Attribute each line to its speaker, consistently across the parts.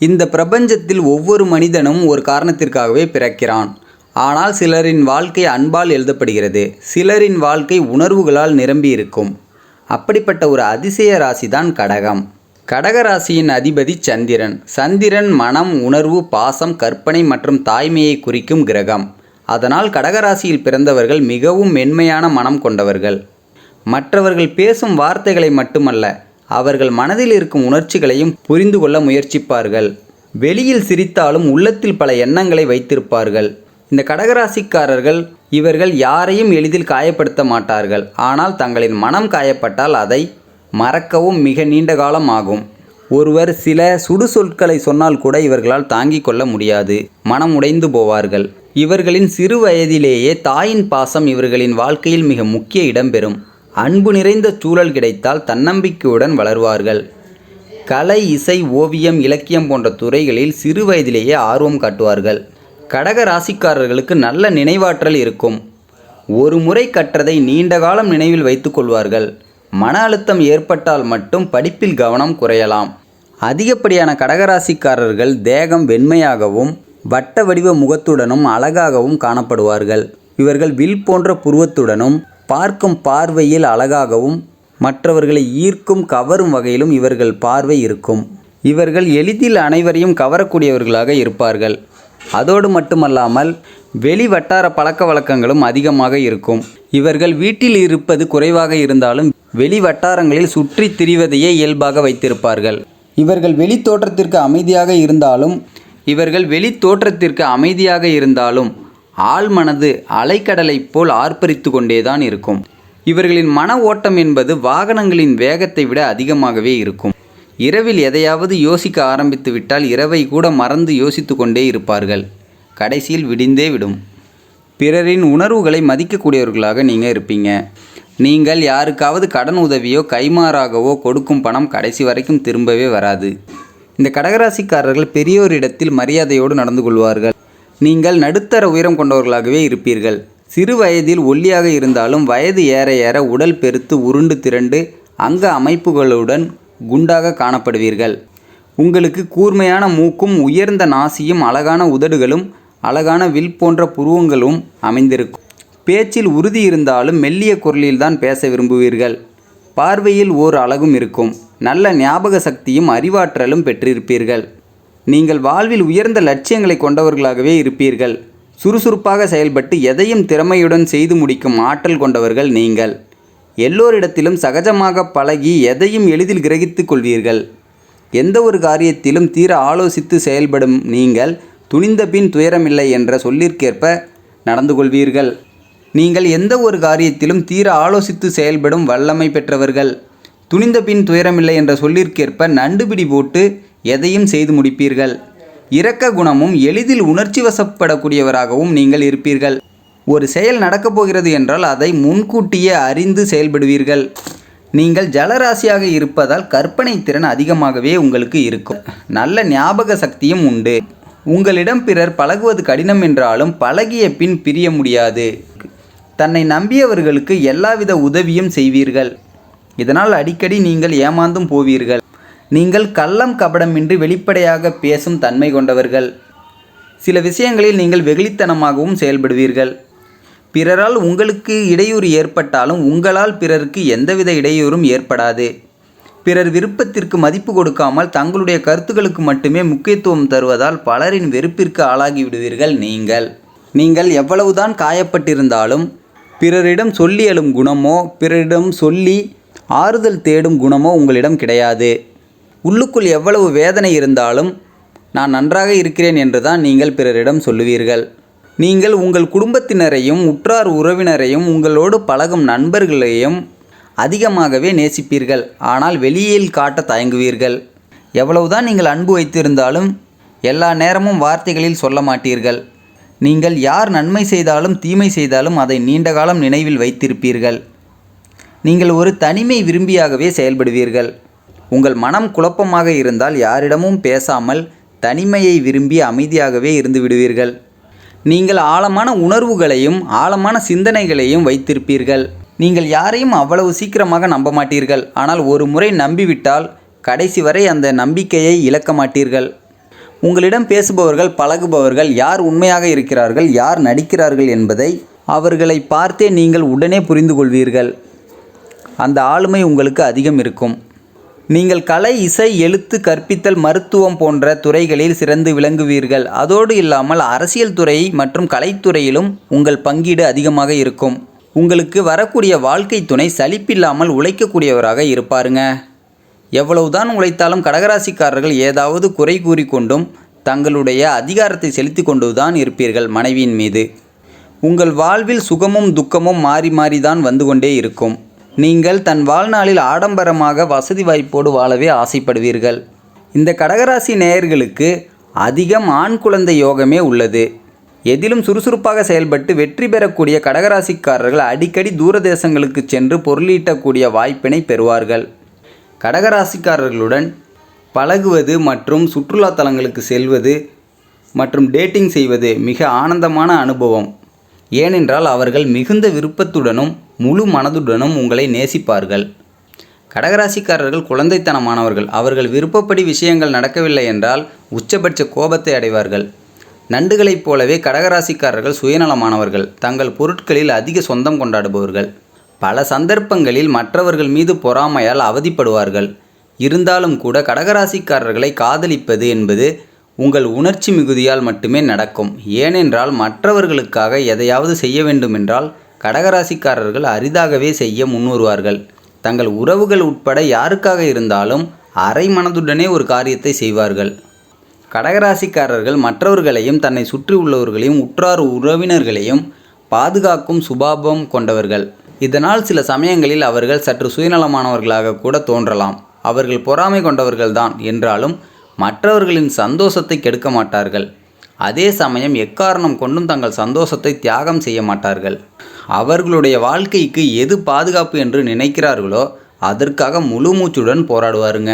Speaker 1: இந்த பிரபஞ்சத்தில் ஒவ்வொரு மனிதனும் ஒரு காரணத்திற்காகவே பிறக்கிறான். ஆனால் சிலரின் வாழ்க்கை அன்பால் எழுதப்படுகிறது, சிலரின் வாழ்க்கை உணர்வுகளால் நிரம்பி இருக்கும். அப்படிப்பட்ட ஒரு அதிசய ராசிதான் கடகம். கடக ராசியின் அதிபதி சந்திரன். சந்திரன் மனம், உணர்வு, பாசம், கற்பனை மற்றும் தாய்மையை குறிக்கும் கிரகம். அதனால் கடகராசியில் பிறந்தவர்கள் மிகவும் மென்மையான மனம் கொண்டவர்கள். மற்றவர்கள் பேசும் வார்த்தைகளை மட்டுமல்ல, அவர்கள் மனதில் இருக்கும் உணர்ச்சிகளையும் புரிந்து கொள்ள முயற்சிப்பார்கள். வெளியில் சிரித்தாலும் உள்ளத்தில் பல எண்ணங்களை வைத்திருப்பார்கள். இந்த கடகராசிக்காரர்கள் இவர்கள் யாரையும் எளிதில் காயப்படுத்த மாட்டார்கள். ஆனால் தங்களின் மனம் காயப்பட்டால் அதை மறக்கவும் மிக நீண்ட காலம் ஆகும். ஒருவர் சில சுடு சொற்களை சொன்னால் கூட இவர்களால் தாங்கிக் கொள்ள முடியாது, மனம் உடைந்து போவார்கள். இவர்களின் சிறு வயதிலேயே தாயின் பாசம் இவர்களின் வாழ்க்கையில் மிக முக்கிய இடம்பெறும். அன்பு நிறைந்த சூழல் கிடைத்தால் தன்னம்பிக்கையுடன் வளர்வார்கள். கலை, இசை, ஓவியம், இலக்கியம் போன்ற துறைகளில் சிறு வயதிலேயே ஆர்வம் காட்டுவார்கள். கடக ராசிக்காரர்களுக்கு நல்ல நினைவாற்றல் இருக்கும். ஒரு முறை கற்றதை நீண்ட காலம் நினைவில் வைத்துக் கொள்வார்கள். மன அழுத்தம் ஏற்பட்டால் மட்டும் படிப்பில் கவனம் குறையலாம். அதிகப்படியான கடகராசிக்காரர்கள் தேகம் வெண்மையாகவும் வட்ட வடிவ முகத்துடனும் அழகாகவும் காணப்படுவார்கள். இவர்கள் வில் போன்ற புருவத்துடனும் பார்க்கும் பார்வையில் அழகாகவும் மற்றவர்களை ஈர்க்கும் கவரும் வகையிலும் இவர்கள் பார்வை இருக்கும். இவர்கள் எளிதில் அனைவரையும் கவரக்கூடியவர்களாக இருப்பார்கள். அதோடு மட்டுமல்லாமல் வெளி வட்டார பழக்க வழக்கங்களும் அதிகமாக இருக்கும். இவர்கள் வீட்டில் இருப்பது குறைவாக இருந்தாலும் வெளி வட்டாரங்களில் சுற்றி திரிவதையே இயல்பாக வைத்திருப்பார்கள். இவர்கள் வெளி தோற்றத்திற்கு அமைதியாக இருந்தாலும் ஆழ்மனது அலைக்கடலைப் போல் ஆர்ப்பரித்து கொண்டேதான் இருக்கும். இவர்களின் மன ஓட்டம் என்பது வாகனங்களின் வேகத்தை விட அதிகமாகவே இருக்கும். இரவில் எதையாவது யோசிக்க ஆரம்பித்து விட்டால் இரவை கூட மறந்து யோசித்து கொண்டே இருப்பார்கள். கடைசியில் விடிந்தே விடும். பிறரின் உணர்வுகளை மதிக்கக்கூடியவர்களாக நீங்கள் இருப்பீங்க. நீங்கள் யாருக்காவது கடன் உதவியோ கைமாறாகவோ கொடுக்கும் பணம் கடைசி வரைக்கும் திரும்பவே வராது. இந்த கடகராசிக்காரர்கள் பெரியோரிடத்தில் மரியாதையோடு நடந்து கொள்வார்கள். நீங்கள் நடுத்தர உயரம் கொண்டவர்களாகவே இருப்பீர்கள். சிறு வயதில் ஒல்லியாக இருந்தாலும் வயது ஏற ஏற உடல் பெருத்து உருண்டு திரண்டு அங்க அமைப்புகளுடன் குண்டாக காணப்படுவீர்கள். உங்களுக்கு கூர்மையான மூக்கும் உயர்ந்த நாசியும் அழகான உதடுகளும் அழகான வில் போன்ற புருவங்களும் அமைந்திருக்கும். பேச்சில் உறுதி இருந்தாலும் மெல்லிய குரலில்தான் பேச விரும்புவீர்கள். பார்வையில் ஓர் அழகும் இருக்கும். நல்ல ஞாபக சக்தியும் அறிவாற்றலும் பெற்றிருப்பீர்கள். நீங்கள் வாழ்வில் உயர்ந்த லட்சியங்களை கொண்டவர்களாகவே இருப்பீர்கள். சுறுசுறுப்பாக செயல்பட்டு எதையும் திறமையுடன் செய்து முடிக்கும் ஆற்றல் கொண்டவர்கள் நீங்கள். எல்லோரிடத்திலும் சகஜமாக பழகி எதையும் எளிதில் கிரகித்து கொள்வீர்கள். எந்த ஒரு காரியத்திலும் தீர ஆலோசித்து செயல்படும் நீங்கள் துணிந்த பின் துயரமில்லை என்ற சொல்லிற்கேற்ப நடந்து கொள்வீர்கள். நீங்கள் எந்த ஒரு காரியத்திலும் தீர ஆலோசித்து செயல்படும் வல்லமை பெற்றவர்கள். துணிந்த பின் துயரமில்லை என்ற சொல்லிற்கேற்ப நண்டுபிடி போட்டு எதையும் செய்து முடிப்பீர்கள். இரக்க குணமும் எளிதில் உணர்ச்சி வசப்படக்கூடியவராகவும் நீங்கள் இருப்பீர்கள். ஒரு செயல் நடக்கப் போகிறது என்றால் அதை முன்கூட்டியே அறிந்து செயல்படுவீர்கள். நீங்கள் ஜலராசியாக இருப்பதால் கற்பனை திறன் அதிகமாகவே உங்களுக்கு இருக்கும். நல்ல ஞாபக சக்தியும் உண்டு. உங்களிடம் பிறர் பழகுவது கடினம் என்றாலும் பழகிய பின் பிரிய முடியாது. தன்னை நம்பியவர்களுக்கு எல்லாவித உதவியும் செய்வீர்கள். இதனால் அடிக்கடி நீங்கள் ஏமாந்தும் போவீர்கள். நீங்கள் கள்ளம் கபடமின்றி வெளிப்படையாக பேசும் தன்மை கொண்டவர்கள். சில விஷயங்களில் நீங்கள் வெகுளித்தனமாகவும் செயல்படுவீர்கள். பிறரால் உங்களுக்கு இடையூறு ஏற்பட்டாலும் உங்களால் பிறருக்கு எந்தவித இடையூறும் ஏற்படாது. பிறர் விருப்பத்திற்கு மதிப்பு கொடுக்காமல் தங்களுடைய கருத்துக்களுக்கு மட்டுமே முக்கியத்துவம் தருவதால் பலரின் வெறுப்பிற்கு ஆளாகிவிடுவீர்கள். நீங்கள் எவ்வளவுதான் காயப்பட்டிருந்தாலும் பிறரிடம் சொல்லி எழும் குணமோ பிறரிடம் சொல்லி ஆறுதல் தேடும் குணமோ உங்களிடம் கிடையாது. உள்ளுக்குள் எவ்வளவு வேதனை இருந்தாலும் நான் நன்றாக இருக்கிறேன் என்றுதான் நீங்கள் பிறரிடம் சொல்லுவீர்கள். நீங்கள் உங்கள் குடும்பத்தினரையும் உற்றார் உறவினரையும் உங்களோடு பழகும் நண்பர்களையும் அதிகமாகவே நேசிப்பீர்கள். ஆனால் வெளியில் காட்ட தயங்குவீர்கள். எவ்வளவுதான் நீங்கள் அன்பு வைத்திருந்தாலும் எல்லா நேரமும் வார்த்தைகளில் சொல்ல மாட்டீர்கள். நீங்கள் யார் நன்மை செய்தாலும் தீமை செய்தாலும் அதை நீண்ட காலம் நினைவில் வைத்திருப்பீர்கள். நீங்கள் ஒரு தனிமை விரும்பியாகவே செயல்படுவீர்கள். உங்கள் மனம் குழப்பமாக இருந்தால் யாரிடமும் பேசாமல் தனிமையை விரும்பி அமைதியாகவே இருந்து விடுவீர்கள். நீங்கள் ஆழமான உணர்வுகளையும் ஆழமான சிந்தனைகளையும் வைத்திருப்பீர்கள். நீங்கள் யாரையும் அவ்வளவு சீக்கிரமாக நம்ப மாட்டீர்கள். ஆனால் ஒரு முறை நம்பிவிட்டால் கடைசி வரை அந்த நம்பிக்கையை இழக்க மாட்டீர்கள். உங்களிடம் பேசுபவர்கள், பழகுபவர்கள் யார் உண்மையாக இருக்கிறார்கள், யார் நடிக்கிறார்கள் என்பதை அவர்களை பார்த்தே நீங்கள் உடனே புரிந்து கொள்வீர்கள். அந்த ஆளுமை உங்களுக்கு அதிகம் இருக்கும். நீங்கள் கலை, இசை, எழுத்து, கற்பித்தல், மருத்துவம் போன்ற துறைகளில் சிறந்து விளங்குவீர்கள். அதோடு இல்லாமல் அரசியல் துறை மற்றும் கலைத்துறையிலும் உங்கள் பங்கீடு அதிகமாக இருக்கும். உங்களுக்கு வரக்கூடிய வாழ்க்கை துணை சலிப்பில்லாமல் உழைக்கக்கூடியவராக இருப்பாருங்க. எவ்வளவுதான் உழைத்தாலும் கடகராசிக்காரர்கள் ஏதாவது குறை கூறிக்கொண்டும் தங்களுடைய அதிகாரத்தை செலுத்தி கொண்டுதான் இருப்பீர்கள் மனைவியின் மீது. உங்கள் வாழ்வில் சுகமும் துக்கமும் மாறி மாறிதான் வந்து கொண்டே இருக்கும். நீங்கள் தன் வாழ்நாளில் ஆடம்பரமாக வசதி வாய்ப்போடு வாழவே ஆசைப்படுவீர்கள். இந்த கடகராசி நேயர்களுக்கு அதிகம் ஆண் குழந்தை யோகமே உள்ளது. எதிலும் சுறுசுறுப்பாக செயல்பட்டு வெற்றி பெறக்கூடிய கடகராசிக்காரர்கள் அடிக்கடி தூரதேசங்களுக்கு சென்று பொருளீட்டக்கூடிய வாய்ப்பினை பெறுவார்கள். கடகராசிக்காரர்களுடன் பழகுவது மற்றும் சுற்றுலா தலங்களுக்கு செல்வது மற்றும் டேட்டிங் செய்வது மிக ஆனந்தமான அனுபவம். ஏனென்றால் அவர்கள் மிகுந்த விருப்பத்துடனும் முழு மனதுடனும் உங்களை நேசிப்பார்கள். கடகராசிக்காரர்கள் குழந்தைத்தனமானவர்கள். அவர்கள் விருப்பப்படி விஷயங்கள் நடக்கவில்லை என்றால் உச்சபட்ச கோபத்தை அடைவார்கள். நண்டுகளைப் போலவே கடகராசிக்காரர்கள் சுயநலமானவர்கள். தங்கள் பொருட்களில் அதிக சொந்தம் கொண்டாடுபவர்கள். பல சந்தர்ப்பங்களில் மற்றவர்கள் மீது பொறாமையால் அவதிப்படுவார்கள். இருந்தாலும் கூட கடகராசிக்காரர்களை காதலிப்பது என்பது உங்கள் உணர்ச்சி மிகுதியால் மட்டுமே நடக்கும். ஏனென்றால் மற்றவர்களுக்காக எதையாவது செய்ய வேண்டுமென்றால் கடகராசிக்காரர்கள் அரிதாகவே செய்ய முன்வருவார்கள். தங்கள் உறவுகள் உட்பட யாருக்காக இருந்தாலும் அரை மனதுடனே ஒரு காரியத்தை செய்வார்கள். கடகராசிக்காரர்கள் மற்றவர்களையும் தன்னை சுற்றி உள்ளவர்களையும் உற்றார் உறவினர்களையும் பாதுகாக்கும் சுபாவம் கொண்டவர்கள். இதனால் சில சமயங்களில் அவர்கள் சற்று சுயநலமானவர்களாக கூட தோன்றலாம். அவர்கள் பொறாமை கொண்டவர்கள்தான் என்றாலும் மற்றவர்களின் சந்தோஷத்தை கெடுக்க மாட்டார்கள். அதே சமயம் எக்காரணம் கொண்டும் தங்கள் சந்தோஷத்தை தியாகம் செய்ய மாட்டார்கள். அவர்களுடைய வாழ்க்கைக்கு எது பாதுகாப்பு என்று நினைக்கிறார்களோ அதற்காக முழு மூச்சுடன் போராடுவாருங்க.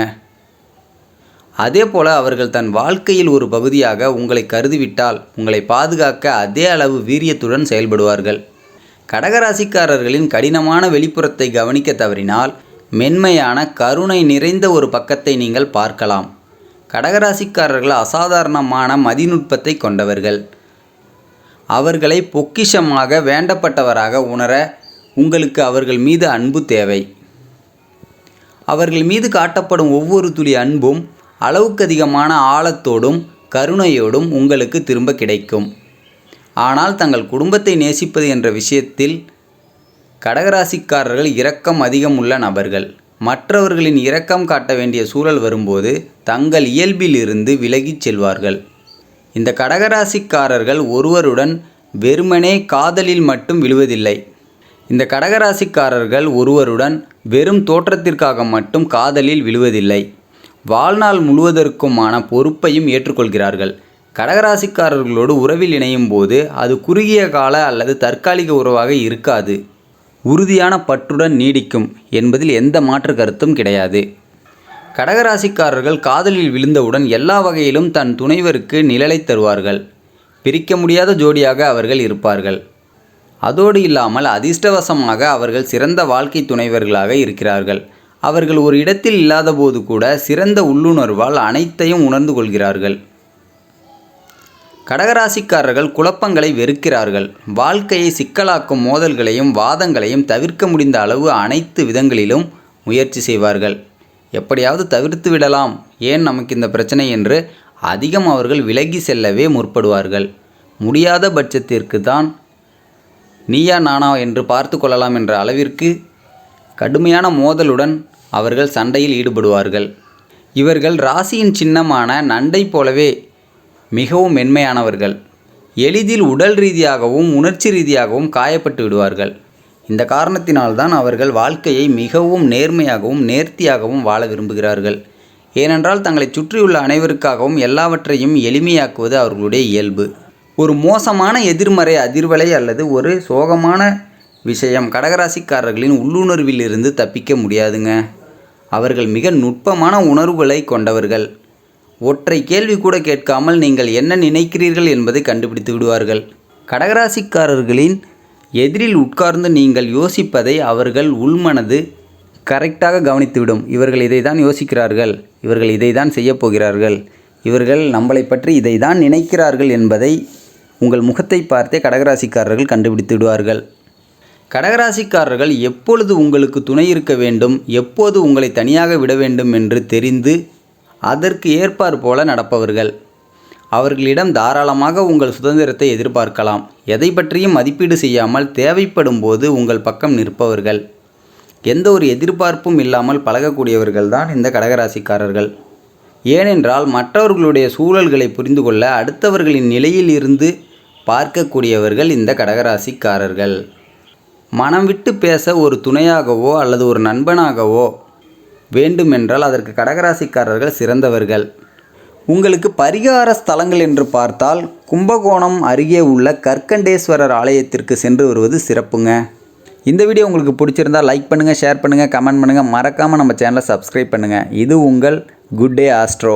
Speaker 1: அதே போல அவர்கள் தன் வாழ்க்கையில் ஒரு பகுதியாக உங்களை கருதிவிட்டால் உங்களை பாதுகாக்க அதே அளவு வீரியத்துடன் செயல்படுவார்கள். கடகராசிக்காரர்களின் கடினமான வெளிப்புறத்தை கவனிக்க தவறினால் மென்மையான கருணை நிறைந்த ஒரு பக்கத்தை நீங்கள் பார்க்கலாம். கடகராசிக்காரர்கள் அசாதாரணமான மதிநுட்பத்தை கொண்டவர்கள். அவர்களை பொக்கிஷமாக வேண்டப்பட்டவராக உணர உங்களுக்கு அவர்கள் மீது அன்பு தேவை. அவர்கள் மீது காட்டப்படும் ஒவ்வொரு துளி அன்பும் அளவுக்கு அதிகமான ஆழத்தோடும் கருணையோடும் உங்களுக்கு திரும்ப கிடைக்கும். ஆனால் தங்கள் குடும்பத்தை நேசிப்பது என்ற விஷயத்தில் கடகராசிக்காரர்கள் இரக்கம் அதிகம் உள்ள நபர்கள். மற்றவர்களின் இரக்கம் காட்ட வேண்டிய சூழல் வரும்போது தங்கள் இயல்பிலிருந்து விலகிச் செல்வார்கள். இந்த கடகராசிக்காரர்கள் ஒருவருடன் வெறுமனே காதலில் மட்டும் விழுவதில்லை. இந்த கடகராசிக்காரர்கள் ஒருவருடன் வெறும் தோற்றத்திற்காக மட்டும் காதலில் விழுவதில்லை. வாழ்நாள் முழுவதற்குமான பொறுப்பையும் ஏற்றுக்கொள்கிறார்கள். கடகராசிக்காரர்களோடு உறவில் இணையும் போது அது குறுகிய கால அல்லது தற்காலிக உறவாக இருக்காது. உறுதியான பற்றுடன் நீடிக்கும் என்பதில் எந்த மாற்று கருத்தும் கிடையாது. கடகராசிக்காரர்கள் காதலில் விழுந்தவுடன் எல்லா வகையிலும் தன் துணைவருக்கு நிழலை தருவார்கள். பிரிக்க முடியாத ஜோடியாக அவர்கள் இருப்பார்கள். அதோடு இல்லாமல் அதிர்ஷ்டவசமாக அவர்கள் சிறந்த வாழ்க்கை துணைவர்களாக இருக்கிறார்கள். அவர்கள் ஒரு இடத்தில் இல்லாத போது கூட சிறந்த உள்ளுணர்வால் அனைத்தையும் உணர்ந்து கொள்கிறார்கள். கடகராசிக்காரர்கள் குழப்பங்களை வெறுக்கிறார்கள். வாழ்க்கையை சிக்கலாக்கும் மோதல்களையும் வாதங்களையும் தவிர்க்க முடிந்த அளவு அனைத்து விதங்களிலும் முயற்சி செய்வார்கள். எப்படியாவது தவிர்த்து விடலாம், ஏன் நமக்கு இந்த பிரச்சனை என்று அதிகம் அவர்கள் விலகி செல்லவே முற்படுவார்கள். முடியாத பட்சத்திற்கு தான் நீயா நானா என்று பார்த்து கொள்ளலாம் என்ற அளவிற்கு கடுமையான மோதலுடன் அவர்கள் சண்டையில் ஈடுபடுவார்கள். இவர்கள் ராசியின் சின்னமான நண்டை போலவே மிகவும் மென்மையானவர்கள். எளிதில் உடல் ரீதியாகவும் உணர்ச்சி ரீதியாகவும் காயப்பட்டு விடுவார்கள். இந்த காரணத்தினால்தான் அவர்கள் வாழ்க்கையை மிகவும் நேர்மையாகவும் நேர்த்தியாகவும் வாழ விரும்புகிறார்கள். ஏனென்றால் தங்களை சுற்றியுள்ள அனைவருக்காகவும் எல்லாவற்றையும் எளிமையாக்குவது அவர்களுடைய இயல்பு. ஒரு மோசமான எதிர்மறை அதிர்வலை அல்லது ஒரு சோகமான விஷயம் கடகராசிக்காரர்களின் உள்ளுணர்விலிருந்து தப்பிக்க முடியாதுங்க. அவர்கள் மிக நுட்பமான உணர்வுகளை கொண்டவர்கள். ஒற்றை கேள்வி கூட கேட்காமல் நீங்கள் என்ன நினைக்கிறீர்கள் என்பதை கண்டுபிடித்து விடுவார்கள். கடகராசிக்காரர்களின் எதிரில் உட்கார்ந்து நீங்கள் யோசிப்பதை அவர்கள் உள்மனது கரெக்டாக கவனித்துவிடும். இவர்கள் இதை தான் யோசிக்கிறார்கள், இவர்கள் இதை தான் செய்யப்போகிறார்கள், இவர்கள் நம்மளை பற்றி இதை தான் நினைக்கிறார்கள் என்பதை உங்கள் முகத்தை பார்த்தே கடகராசிக்காரர்கள் கண்டுபிடித்து விடுவார்கள். கடகராசிக்காரர்கள் எப்பொழுது உங்களுக்கு துணை இருக்க வேண்டும், எப்போது உங்களை தனியாக விட வேண்டும் என்று தெரிந்து அதற்கு ஏற்பார் போல நடப்பவர்கள். அவர்களிடம் தாராளமாக உங்கள் சுதந்திரத்தை எதிர்பார்க்கலாம். எதை பற்றியும் மதிப்பீடு செய்யாமல் தேவைப்படும் போது உங்கள் பக்கம் நிற்பவர்கள். எந்த ஒரு எதிர்பார்ப்பும் இல்லாமல் பழகக்கூடியவர்கள் தான் இந்த கடகராசிக்காரர்கள். ஏனென்றால் மற்றவர்களுடைய சூழல்களை புரிந்து கொள்ள அடுத்தவர்களின் நிலையில் இருந்து பார்க்கக்கூடியவர்கள் இந்த கடகராசிக்காரர்கள். மனம் விட்டு பேச ஒரு துணையாகவோ அல்லது ஒரு நண்பனாகவோ வேண்டுமென்றால் அதற்கு கடகராசிக்காரர்கள் சிறந்தவர்கள். உங்களுக்கு பரிகார ஸ்தலங்கள் என்று பார்த்தால் கும்பகோணம் அருகே உள்ள கற்கண்டேஸ்வரர் ஆலயத்திற்கு சென்று வருவது சிறப்புங்க. இந்த வீடியோ உங்களுக்கு பிடிச்சிருந்தால் லைக் பண்ணுங்கள், ஷேர் பண்ணுங்கள், கமெண்ட் பண்ணுங்கள். மறக்காமல் நம்ம சேனலை சப்ஸ்கிரைப் பண்ணுங்கள். இது உங்கள் குட் டே ஆஸ்ட்ரோ.